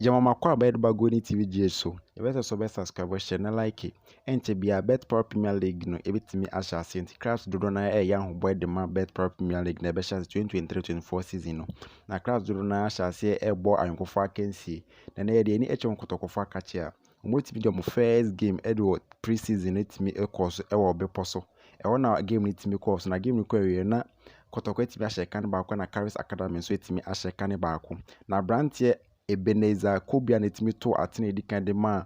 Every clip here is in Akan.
Yamama kwa bed bagoni TV GH so. You better subscribe share na like. Ente bia Bet Power Premier League no ebitimi asha Asante Crafts dodo na yan boy de ma Bet Power Premier League na be sha 2023-24 season no. Na Crafts dodo na asha ase ebo ayonkofo akensi. Na ye de ni eche nkotokofo akache a. Omotimi de mo first game edo pre-season etimi ekos ewo Beposo. Ewo na game etimi course na game ko ewe na kotoko etimi asha kan ba ko na Kharis Academy so etimi asha kan ba ko. Na brantie Ebenezer Kobia netimi to atene edikan de ma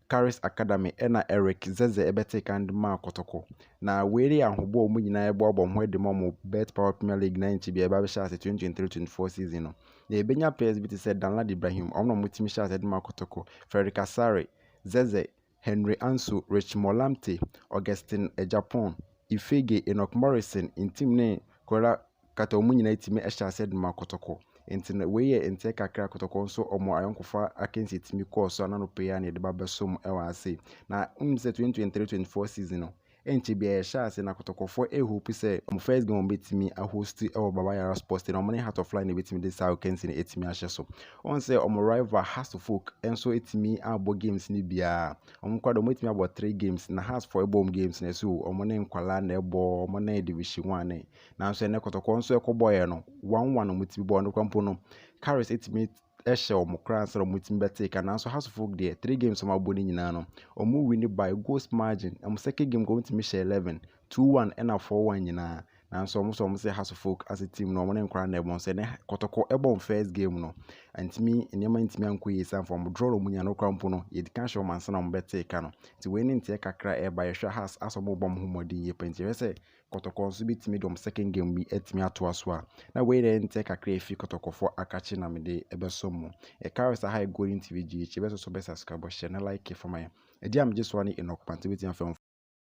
Kharis Academy ena Zeze ebete kan de ma kotoko na weri ahobo omu nyina ebo abom de mo Bet Power Premier League na nchi bia ba be sha 2023-24 season no na ebenya players bi te said Danlad Ibrahim omno mutimi sha de ma kotoko Ferrikasare Zeze Henry Ansu Rich Molamte Augustine Ejapon Ifege Enoch Morrison intim ne Kola kata omu nyina etimi sha de ma kotoko enti na weye enti kakra kotoko nso omo ayonkofa akensi timi course anano pe ya na de babesom ewa ase na umse 2023-24 season no enti bia sha ase na kotokofo hope say omo first game betimi a host ewa baba yara sports na omo ne heart of line betimi de sa akensi na etimi ahye so on say omo rival has to folk enso etimi abo games ni bia omo kwado omo etimi abo 3 games na has for ebom games na so omo ne nkwala na ebo omo na division 1 na so ne kotoko nso ekoboye no 1-1 omo etimi bo no kwampo no Kharis etimi ehye omo kranse omo etimi betake na so has folk there 3 games omo abo ni nyina no omo win by goals margin omo second game go etimi share 11 2-1 and 4-1 nyina na so omo say has folk as a team no omo ne nkwala na ebo so ne kotoko ebom first game no antimi enema ntimi ankoyi san from draw omo nyina no kwampo no ye dikan show man sana omo betake no ti we ni ntie kakra e ba ye hwe has asomo bom homodin ye penti we say kotoko nso bitimi dom second game bi etimi ato aso a na we dey ntie kakra efi kotokofo akachi na me de ebesomo e Kharis high going TV GH ebeso subscribe share na like for my e dia me just one enough panti bitimi